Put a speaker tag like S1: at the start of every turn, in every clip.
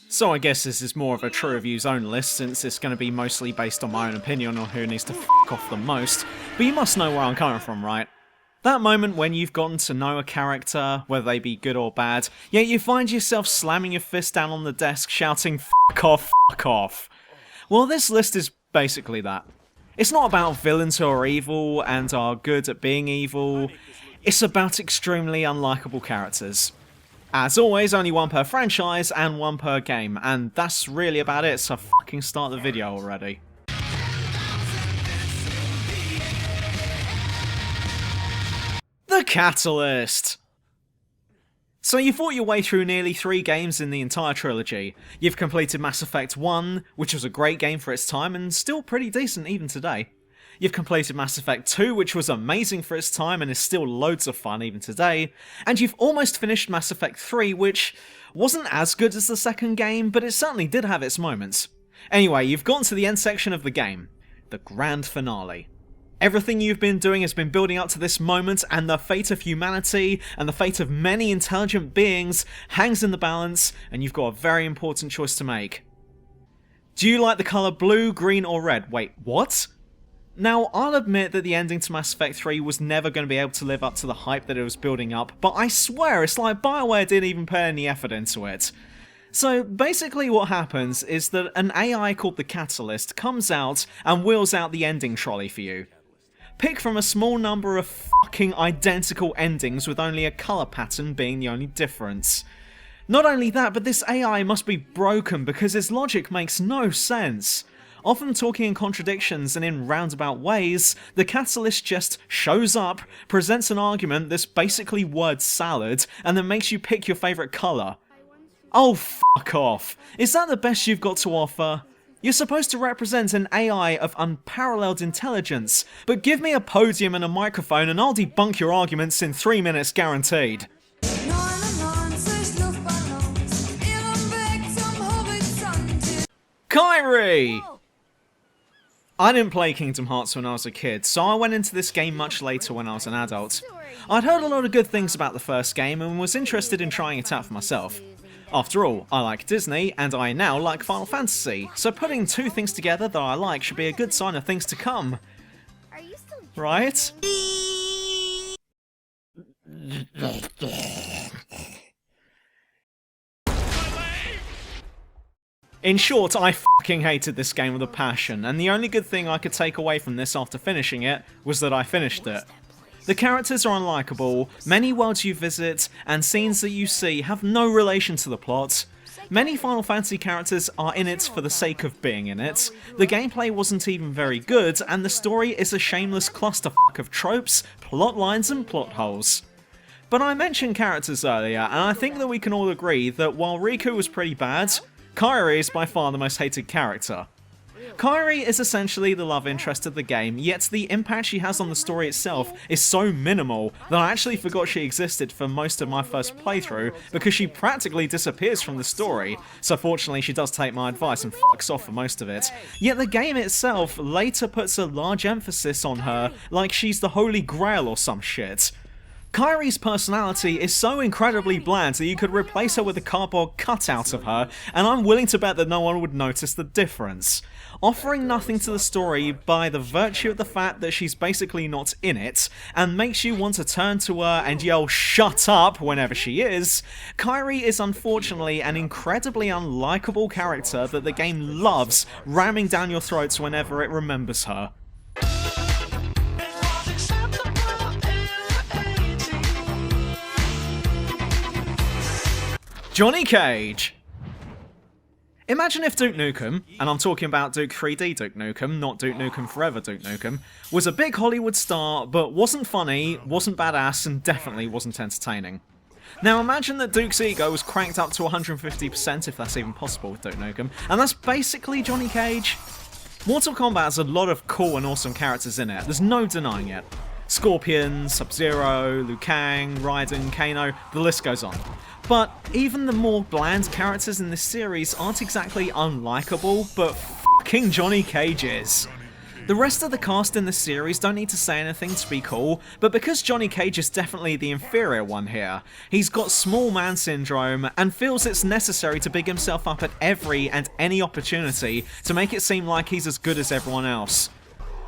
S1: So I guess this is more of a true reviews only list, since it's going to be mostly based on my own opinion on who needs to f*** off the most, but you must know where I'm coming from, right? That moment when you've gotten to know a character, whether they be good or bad, yet you find yourself slamming your fist down on the desk shouting "F*** off, f*** off." Well, this list is basically that. It's not about villains who are evil and are good at being evil, it's about extremely unlikable characters. As always, only one per franchise and one per game, and that's really about it, so fucking start the video already. The Catalyst! So you fought your way through nearly 3 games in the entire trilogy. You've completed Mass Effect 1, which was a great game for its time and still pretty decent even today. You've completed Mass Effect 2, which was amazing for its time and is still loads of fun even today. And you've almost finished Mass Effect 3, which wasn't as good as the second game, but it certainly did have its moments. Anyway, you've gotten to the end section of the game. The grand finale. Everything you've been doing has been building up to this moment, and the fate of humanity, and the fate of many intelligent beings, hangs in the balance, and you've got a very important choice to make. Do you like the colour blue, green, or red? Wait, what? Now, I'll admit that the ending to Mass Effect 3 was never going to be able to live up to the hype that it was building up, but I swear it's like BioWare didn't even put any effort into it. So basically what happens is that an AI called the Catalyst comes out and wheels out the ending trolley for you. Pick from a small number of fucking identical endings with only a colour pattern being the only difference. Not only that, but this AI must be broken because its logic makes no sense. Often talking in contradictions and in roundabout ways, the Catalyst just shows up, presents an argument that's basically word salad, and then makes you pick your favourite colour. Oh, fuck off. Is that the best you've got to offer? You're supposed to represent an AI of unparalleled intelligence, but give me a podium and a microphone and I'll debunk your arguments in 3 minutes guaranteed. Kairi! I didn't play Kingdom Hearts when I was a kid, so I went into this game much later when I was an adult. I'd heard a lot of good things about the first game and was interested in trying it out for myself. After all, I like Disney, and I now like Final Fantasy, so putting 2 things together that I like should be a good sign of things to come. Right? In short, I fucking hated this game with a passion, and the only good thing I could take away from this after finishing it was that I finished it. The characters are unlikable, many worlds you visit, and scenes that you see have no relation to the plot. Many Final Fantasy characters are in it for the sake of being in it, the gameplay wasn't even very good, and the story is a shameless clusterfuck of tropes, plot lines, and plot holes. But I mentioned characters earlier, and I think that we can all agree that while Riku was pretty bad, Kairi is by far the most hated character. Kairi is essentially the love interest of the game, yet the impact she has on the story itself is so minimal that I actually forgot she existed for most of my first playthrough because she practically disappears from the story, so fortunately she does take my advice and fucks off for most of it. Yet the game itself later puts a large emphasis on her, like she's the Holy Grail or some shit. Kairi's personality is so incredibly bland that you could replace her with a cardboard cutout of her, and I'm willing to bet that no one would notice the difference. Offering nothing to the story by the virtue of the fact that she's basically not in it, and makes you want to turn to her and yell "shut up" whenever she is, Kairi is unfortunately an incredibly unlikable character that the game loves ramming down your throats whenever it remembers her. Johnny Cage! Imagine if Duke Nukem, and I'm talking about Duke 3D Duke Nukem, not Duke Nukem Forever Duke Nukem, was a big Hollywood star, but wasn't funny, wasn't badass, and definitely wasn't entertaining. Now imagine that Duke's ego was cranked up to 150% if that's even possible with Duke Nukem, and that's basically Johnny Cage. Mortal Kombat has a lot of cool and awesome characters in it, there's no denying it. Scorpion, Sub-Zero, Liu Kang, Raiden, Kano, the list goes on. But even the more bland characters in this series aren't exactly unlikable, but fucking Johnny Cage is. The rest of the cast in the series don't need to say anything to be cool, but because Johnny Cage is definitely the inferior one here, he's got small man syndrome and feels it's necessary to big himself up at every and any opportunity to make it seem like he's as good as everyone else.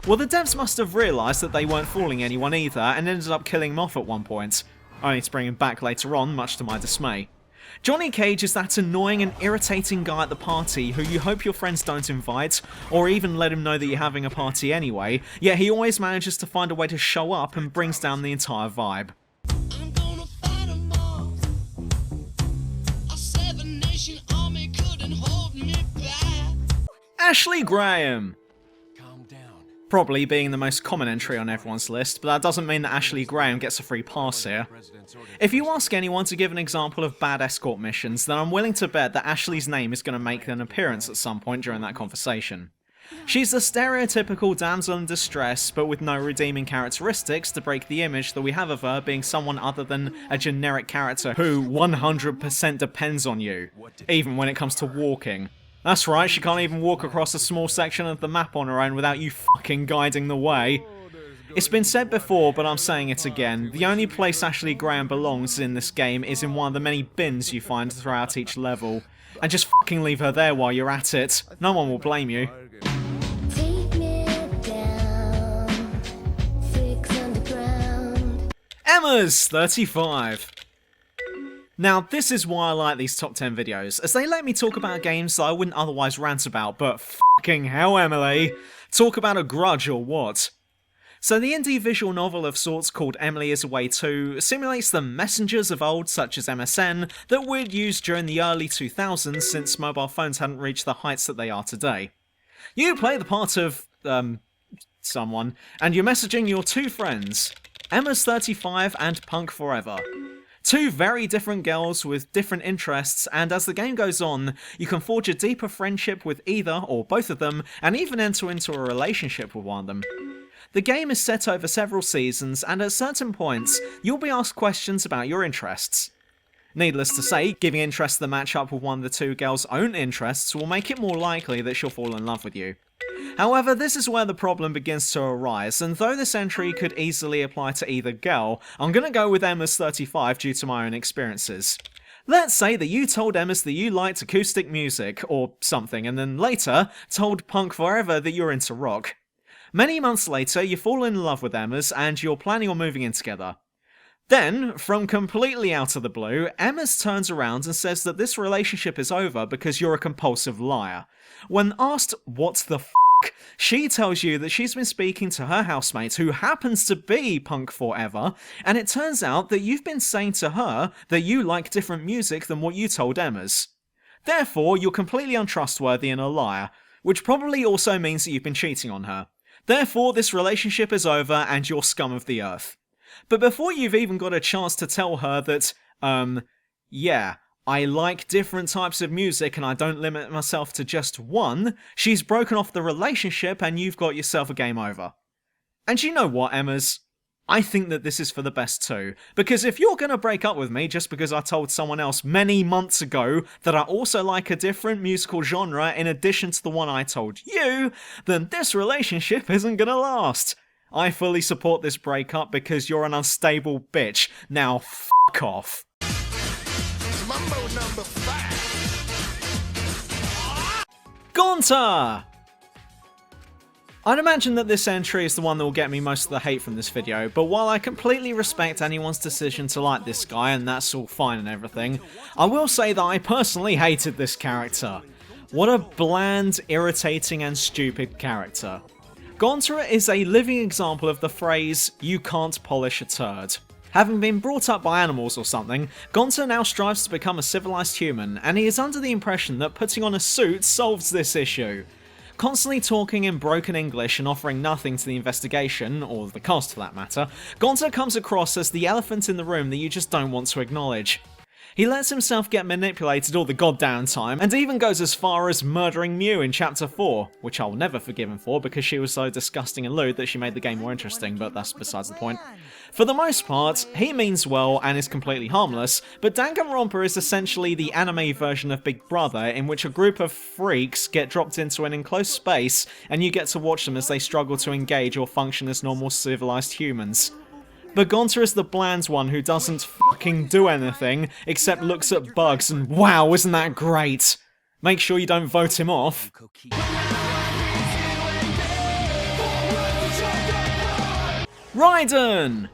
S1: Well, the devs must have realised that they weren't fooling anyone either and ended up killing him off at one point, only to bring him back later on, much to my dismay. Johnny Cage is that annoying and irritating guy at the party who you hope your friends don't invite, or even let him know that you're having a party anyway, yet he always manages to find a way to show up and brings down the entire vibe.
S2: I'm gonna fight 'em all. A seven-nation army couldn't hold me back.
S1: Ashley Graham!
S3: Calm down.
S1: Probably being the most common entry on everyone's list, but that doesn't mean that Ashley Graham gets a free pass here. If you ask anyone to give an example of bad escort missions, then I'm willing to bet that Ashley's name is going to make an appearance at some point during that conversation. She's the stereotypical damsel in distress, but with no redeeming characteristics to break the image that we have of her being someone other than a generic character who 100% depends on you, even when it comes to walking. That's right, she can't even walk across a small section of the map on her own without you fucking guiding the way. It's been said before, but I'm saying it again. The only place Ashley Graham belongs in this game is in one of the many bins you find throughout each level. And just fucking leave her there while you're at it. No one will blame you.
S4: Take me down, 6 underground.
S1: Emma's 35. Now, this is why I like these top 10 videos, as they let me talk about games that I wouldn't otherwise rant about, but fucking hell, Emily! Talk about a grudge or what? So the indie visual novel of sorts called Emily is Away 2 simulates the messengers of old, such as MSN, that we'd used during the early 2000s since mobile phones hadn't reached the heights that they are today. You play the part of, someone, and you're messaging your two friends, Emma's 35 and Punk Forever. Two very different girls with different interests, and as the game goes on, you can forge a deeper friendship with either or both of them, and even enter into a relationship with one of them. The game is set over several seasons, and at certain points, you'll be asked questions about your interests. Needless to say, giving interests that match up with one of the two girls' own interests will make it more likely that she'll fall in love with you. However, this is where the problem begins to arise, and though this entry could easily apply to either girl, I'm gonna go with Emma's 35 due to my own experiences. Let's say that you told Emma's that you liked acoustic music, or something, and then later told Punk Forever that you're into rock. Many months later, you fall in love with Emma's and you're planning on moving in together. Then, from completely out of the blue, Emma's turns around and says that this relationship is over because you're a compulsive liar. When asked what the f***, she tells you that she's been speaking to her housemate who happens to be Punk Forever, and it turns out that you've been saying to her that you like different music than what you told Emma's. Therefore, you're completely untrustworthy and a liar, which probably also means that you've been cheating on her. Therefore, this relationship is over and you're scum of the earth. But before you've even got a chance to tell her that, yeah, I like different types of music and I don't limit myself to just one, she's broken off the relationship and you've got yourself a game over. And you know what, Emma's? I think that this is for the best too, because if you're gonna break up with me just because I told someone else many months ago that I also like a different musical genre in addition to the one I told you, then this relationship isn't gonna last. I fully support this breakup because you're an unstable bitch. Now fuck off.
S3: Mambo number 5.
S1: Gonta! I'd imagine that this entry is the one that will get me most of the hate from this video, but while I completely respect anyone's decision to like this guy, and that's all fine and everything, I will say that I personally hated this character. What a bland, irritating and stupid character. Gonta is a living example of the phrase, "you can't polish a turd." Having been brought up by animals or something, Gonta now strives to become a civilized human, and he is under the impression that putting on a suit solves this issue. Constantly talking in broken English and offering nothing to the investigation, or the cast for that matter, Gonta comes across as the elephant in the room that you just don't want to acknowledge. He lets himself get manipulated all the goddamn time, and even goes as far as murdering Mew in Chapter 4, which I'll never forgive him for because she was so disgusting and lewd that she made the game more interesting, but that's besides the point. For the most part, he means well and is completely harmless, but Danganronpa is essentially the anime version of Big Brother, in which a group of freaks get dropped into an enclosed space and you get to watch them as they struggle to engage or function as normal civilized humans. But Gonta is the bland one who doesn't fucking do anything except looks at bugs and wow, isn't that great? Make sure you don't vote him off. Raiden!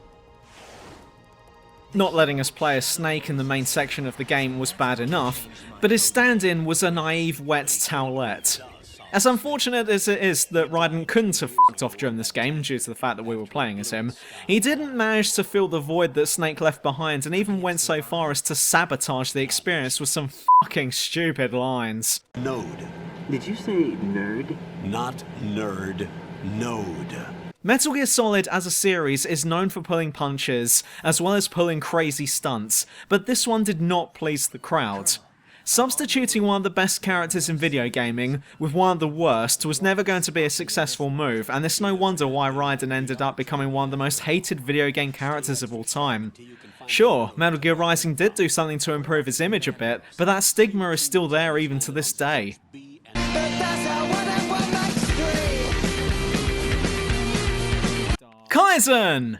S1: Not letting us play a snake in the main section of the game was bad enough, but his stand-in was a naive wet towelette. As unfortunate as it is that Raiden couldn't have fucked off during this game due to the fact that we were playing as him, he didn't manage to fill the void that Snake left behind and even went so far as to sabotage the experience with some fucking stupid lines.
S5: Node.
S6: Did you say nerd?
S5: Not nerd. Node.
S1: Metal Gear Solid as a series is known for pulling punches, as well as pulling crazy stunts, but this one did not please the crowd. Substituting one of the best characters in video gaming with one of the worst was never going to be a successful move, and it's no wonder why Raiden ended up becoming one of the most hated video game characters of all time. Sure, Metal Gear Rising did do something to improve his image a bit, but that stigma is still there even to this day. Kaizen!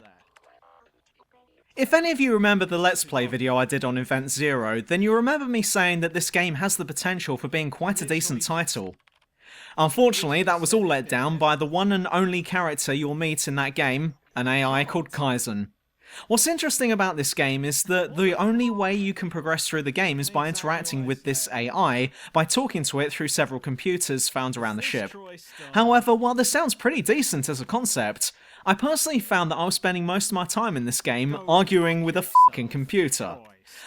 S1: If any of you remember the Let's Play video I did on Event Zero, then you remember me saying that this game has the potential for being quite a decent title. Unfortunately, that was all let down by the one and only character you'll meet in that game, an AI called Kaizen. What's interesting about this game is that the only way you can progress through the game is by interacting with this AI, by talking to it through several computers found around the ship. However, while this sounds pretty decent as a concept, I personally found that I was spending most of my time in this game arguing with a fucking computer.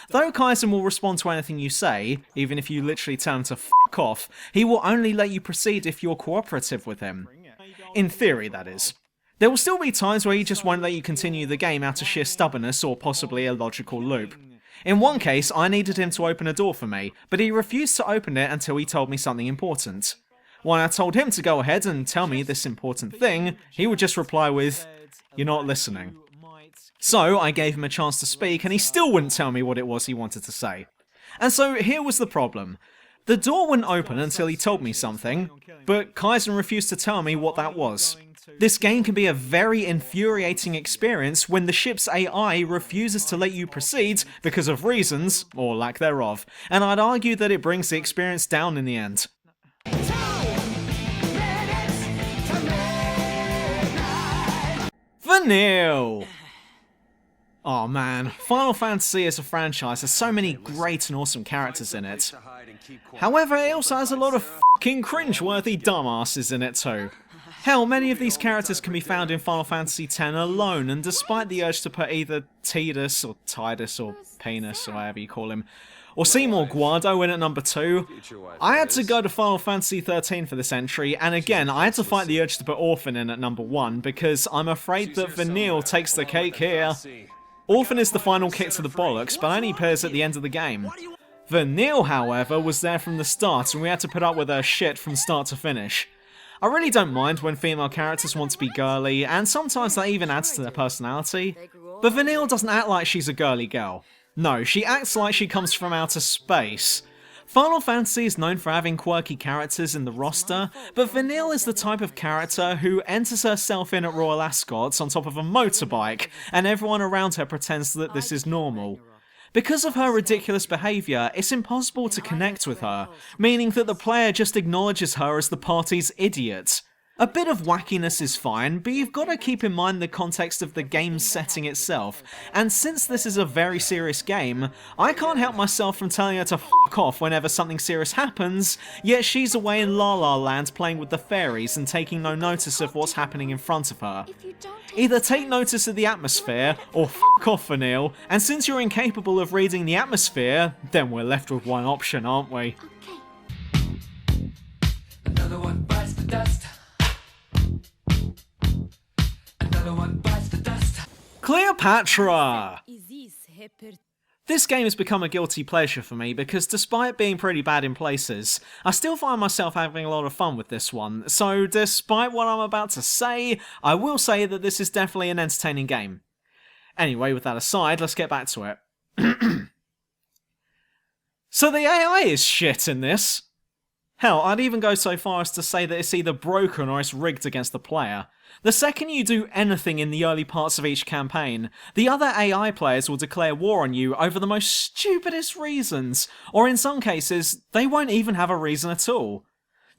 S1: Though Kaizen will respond to anything you say, even if you literally tell him to fuck off, he will only let you proceed if you're cooperative with him. In theory, that is. There will still be times where he just won't let you continue the game out of sheer stubbornness or possibly a logical loop. In one case, I needed him to open a door for me, but he refused to open it until he told me something important. When I told him to go ahead and tell me this important thing, he would just reply with, "You're not listening." So I gave him a chance to speak and he still wouldn't tell me what it was he wanted to say. And so here was the problem. The door wouldn't open until he told me something, but Kaizen refused to tell me what that was. This game can be a very infuriating experience when the ship's AI refuses to let you proceed because of reasons, or lack thereof, and I'd argue that it brings the experience down in the end. Vanille! Oh man, Final Fantasy as a franchise has so many great and awesome characters in it. However, it also has a lot of fucking cringeworthy dumbasses in it too. Hell, many of these characters can be found in Final Fantasy X alone, and despite the urge to put either Tidus or Tidus or Penis or whatever you call him, or Seymour Guardo in at number 2, I had to go to Final Fantasy XIII for this entry, and again, I had to fight the urge to put Orphan in at number 1, because I'm afraid that Vanille takes the cake here. Orphan is the final kick to the bollocks, but only appears at the end of the game. Vanille, however, was there from the start, and we had to put up with her shit from start to finish. I really don't mind when female characters want to be girly, and sometimes that even adds to their personality, but Vanille doesn't act like she's a girly girl. No, she acts like she comes from outer space. Final Fantasy is known for having quirky characters in the roster, but Vanille is the type of character who enters herself in at Royal Ascot on top of a motorbike, and everyone around her pretends that this is normal. Because of her ridiculous behaviour, it's impossible to connect with her, meaning that the player just acknowledges her as the party's idiot. A bit of wackiness is fine, but you've got to keep in mind the context of the game's setting itself, and since this is a very serious game, I can't help myself from telling her to fuck off whenever something serious happens, yet she's away in La La Land playing with the fairies and taking no notice of what's happening in front of her. Either take notice of the atmosphere, or fuck off, Vanille, and since you're incapable of reading the atmosphere, then we're left with one option, aren't we?
S3: Another one bites the dust. Another one bites the dust.
S1: Cleopatra! This game has become a guilty pleasure for me because despite being pretty bad in places, I still find myself having a lot of fun with this one, so despite what I'm about to say, I will say that this is definitely an entertaining game. Anyway, with that aside, let's get back to it. So the AI is shit in this. Hell, I'd even go so far as to say that it's either broken or it's rigged against the player. The second you do anything in the early parts of each campaign, the other AI players will declare war on you over the most stupidest reasons, or in some cases, they won't even have a reason at all.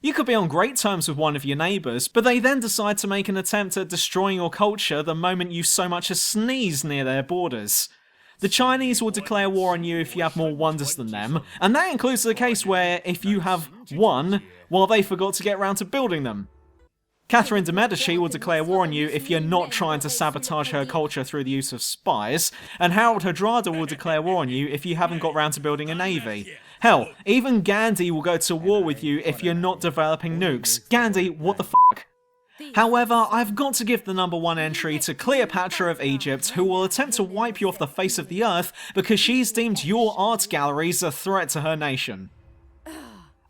S1: You could be on great terms with one of your neighbours, but they then decide to make an attempt at destroying your culture the moment you so much as sneeze near their borders. The Chinese will declare war on you if you have more wonders than them, and that includes the case where if you have one, well, they forgot to get round to building them. Catherine de' Medici will declare war on you if you're not trying to sabotage her culture through the use of spies, and Harold Hardrada will declare war on you if you haven't got round to building a navy. Hell, even Gandhi will go to war with you if you're not developing nukes. Gandhi, what the fuck? However, I've got to give the number 1 entry to Cleopatra of Egypt, who will attempt to wipe you off the face of the earth because she's deemed your art galleries a threat to her nation.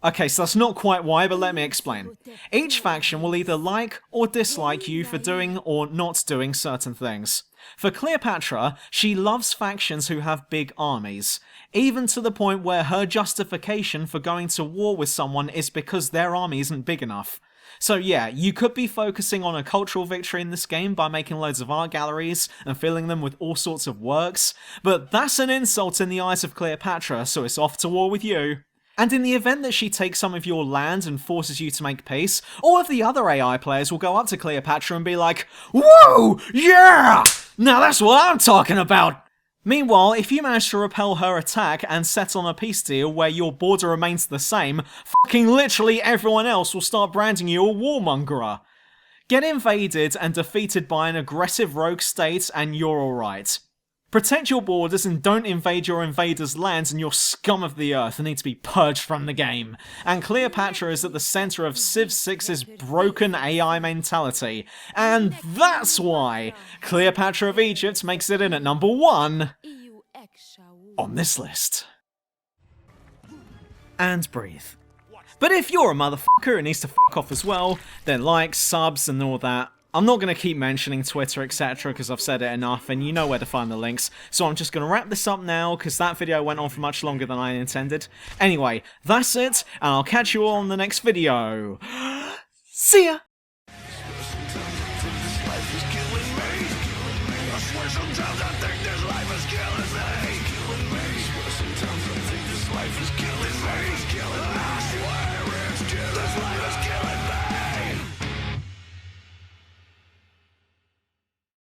S1: Okay, so that's not quite why, but let me explain. Each faction will either like or dislike you for doing or not doing certain things. For Cleopatra, she loves factions who have big armies, even to the point where her justification for going to war with someone is because their army isn't big enough. So yeah, you could be focusing on a cultural victory in this game by making loads of art galleries and filling them with all sorts of works, but that's an insult in the eyes of Cleopatra, so it's off to war with you. And in the event that she takes some of your land and forces you to make peace, all of the other AI players will go up to Cleopatra and be like, "Whoa! Yeah! Now that's what I'm talking about!" Meanwhile, if you manage to repel her attack and set on a peace deal where your border remains the same, fucking literally everyone else will start branding you a warmongerer. Get invaded and defeated by an aggressive rogue state and you're alright. Protect your borders and don't invade your invaders' lands and you're scum of the earth and need to be purged from the game. And Cleopatra is at the centre of Civ 6's broken AI mentality. And that's why Cleopatra of Egypt makes it in at number 1 on this list. And breathe. But if you're a motherfucker who needs to fuck off as well, then likes, subs and all that. I'm not going to keep mentioning Twitter, etc. because I've said it enough and you know where to find the links, so I'm just going to wrap this up now because that video went on for much longer than I intended. Anyway, that's it, and I'll catch you all in the next video. See ya!